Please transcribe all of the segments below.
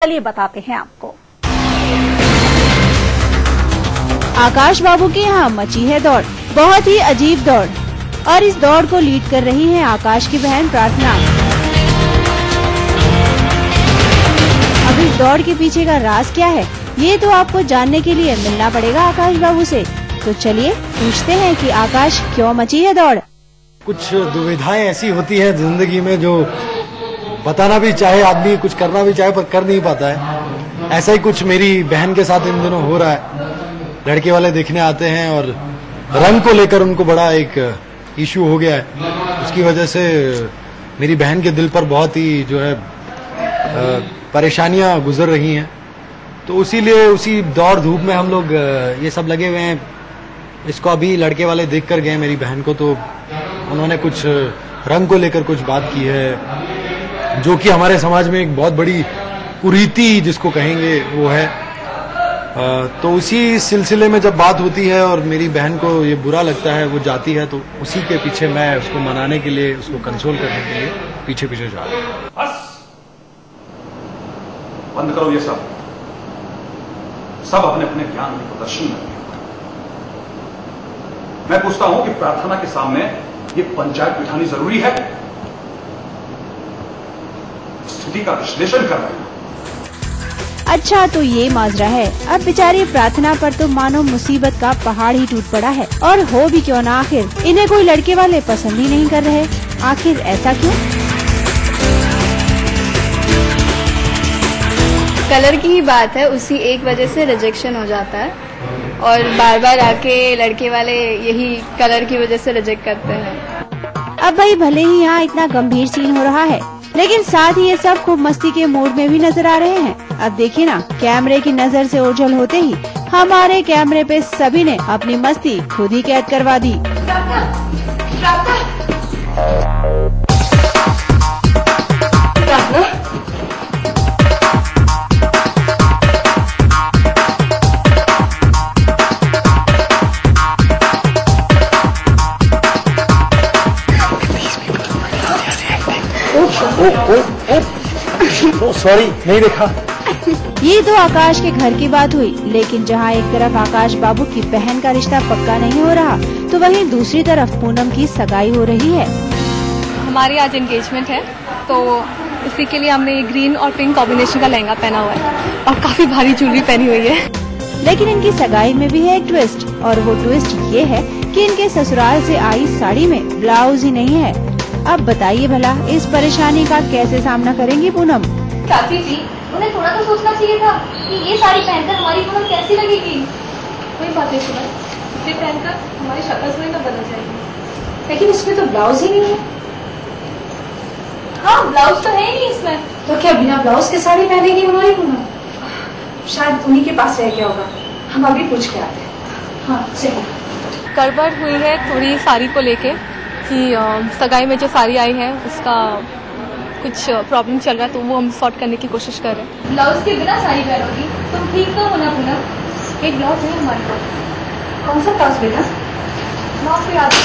चलिए बताते हैं आपको। आकाश बाबू के यहाँ मची है दौड़, बहुत ही अजीब दौड़, और इस दौड़ को लीड कर रही है आकाश की बहन प्रार्थना। अब इस दौड़ के पीछे का राज क्या है, ये तो आपको जानने के लिए मिलना पड़ेगा आकाश बाबू से। तो चलिए पूछते हैं कि आकाश क्यों मची है दौड़। कुछ दुविधाएं ऐसी होती है जिंदगी में जो बताना भी चाहे आदमी, कुछ करना भी चाहे पर कर नहीं पाता है। ऐसा ही कुछ मेरी बहन के साथ इन दिनों हो रहा है। लड़के वाले देखने आते हैं और रंग को लेकर उनको बड़ा एक इश्यू हो गया है। उसकी वजह से मेरी बहन के दिल पर बहुत ही जो है परेशानियां गुजर रही हैं। तो उसी दौड़ धूप में हम लोग ये सब लगे हुए हैं। इसको अभी लड़के वाले देख कर गए मेरी बहन को, तो उन्होंने कुछ रंग को लेकर कुछ बात की है, जो कि हमारे समाज में एक बहुत बड़ी कुरीति जिसको कहेंगे वो है। तो उसी सिलसिले में जब बात होती है और मेरी बहन को ये बुरा लगता है, वो जाती है, तो उसी के पीछे मैं उसको मनाने के लिए, उसको कंसोल करने के लिए पीछे पीछे जा रहा हूं। बस बंद करो ये सब अपने अपने ज्ञान के प्रदर्शन में। मैं पूछता हूं कि प्रार्थना के सामने ये पंचायत बिठानी जरूरी है? स्थिति का विश्लेषण कर रहे हैं। अच्छा, तो ये माजरा है। अब बेचारी प्रार्थना पर तो मानो मुसीबत का पहाड़ ही टूट पड़ा है। और हो भी क्यों ना, आखिर इन्हें कोई लड़के वाले पसंद ही नहीं कर रहे। आखिर ऐसा क्यों? कलर की ही बात है, उसी एक वजह से रिजेक्शन हो जाता है और बार बार आके लड़के वाले यही कलर की वजह से रिजेक्ट करते हैं। अब भाई भले ही यहाँ इतना गंभीर सीन हो रहा है, लेकिन साथ ही ये सब खूब मस्ती के मूड में भी नजर आ रहे हैं। अब देखिए ना, कैमरे की नजर से ओझल होते ही हमारे कैमरे पे सभी ने अपनी मस्ती खुद ही कैद करवा दी। सॉरी, नहीं देखा। ये तो आकाश के घर की बात हुई, लेकिन जहाँ एक तरफ आकाश बाबू की बहन का रिश्ता पक्का नहीं हो रहा, तो वहीं दूसरी तरफ पूनम की सगाई हो रही है। हमारी आज एंगेजमेंट है, तो उसी के लिए हमने ग्रीन और पिंक कॉम्बिनेशन का लहंगा पहना हुआ है और काफी भारी ज्वेलरी पहनी हुई है। लेकिन इनकी सगाई में भी है एक ट्विस्ट, और वो ट्विस्ट ये है कि इनके ससुराल से आई साड़ी में ब्लाउज ही नहीं है। अब बताइए भला इस परेशानी का कैसे सामना करेंगी पूनम? चाची जी, उन्हें थोड़ा तो सोचना चाहिए था कि ये साड़ी पहनकर हमारी पूनम कैसी लगेगी। कोई बात नहीं सुना, इसे पहनकर हमारी शक्ल थोड़ी ना बदल जाएगी। लेकिन इसमें तो ब्लाउज ही नहीं है। हाँ, ब्लाउज तो है ही नहीं इसमें। तो क्या बिना ब्लाउज के साड़ी पहनेगी हमारी पूनम? शायद उन्हीं के पास रह गया होगा, हम अभी पूछ के आते हैं। हाँ चलिए। गड़बड़ हुई है थोड़ी साड़ी को लेके कि सगाई में जो साड़ी आई है उसका कुछ प्रॉब्लम चल रहा है, तो वो हम सॉर्ट करने की कोशिश कर रहे हैं। ब्लाउज के बिना साड़ी पहनोगी तुम ठीक तो होना पूनम? एक ब्लाउज है हमारे पास। कौन सा ब्लाउज बेटा? ब्लाउज को याद है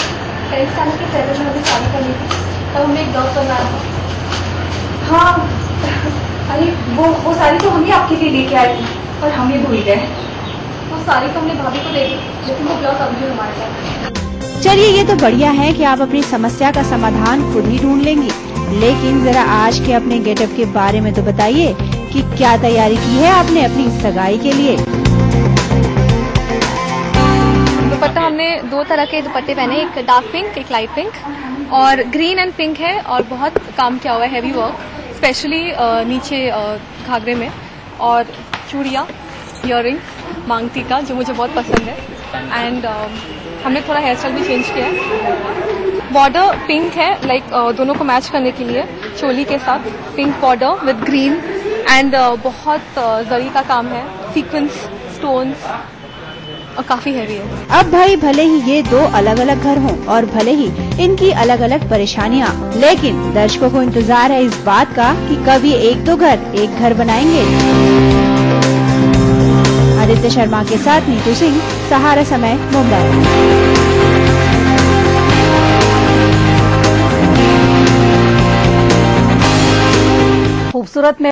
23 साल के पहले में अभी शादी करनी थी, तब हमें एक ब्लाउज बनवाया था। हाँ, अरे वो साड़ी तो हम ही आपके लिए लेके आए थे और हम ही भूल गए। वो साड़ी तो हमने भाभी को दे दी, लेकिन वो ब्लाउज अभी भी हमारे पास। चलिए, ये तो बढ़िया है कि आप अपनी समस्या का समाधान खुद ही ढूंढ लेंगी, लेकिन जरा आज के अपने गेटअप के बारे में तो बताइए कि क्या तैयारी की है आपने अपनी सगाई के लिए? दुपट्टा हमने 2 तरह के दुपट्टे पहने, एक डार्क पिंक, एक लाइट पिंक, और ग्रीन एंड पिंक है, और बहुत काम किया हुआ है, हैवी वर्क, स्पेशली नीचे घाघरे में, और चूड़ियाँ, इयररिंग, मांग टीका जो मुझे बहुत पसंद है, एंड हमने थोड़ा हेयर स्टाइल भी चेंज किया है। बॉर्डर पिंक है, लाइक दोनों को मैच करने के लिए चोली के साथ pink border with green, and बहुत जरी का काम है, सीक्वेंस, स्टोन्स, और काफी हैवी है। अब भाई भले ही ये 2 अलग अलग घर हों और भले ही इनकी अलग अलग परेशानियाँ, लेकिन दर्शकों को इंतजार है इस बात का कि कब ये एक तो घर बनाएंगे। आदित्य शर्मा के साथ नीतू सिंह, सहारा समय, मुंबई। खूबसूरत में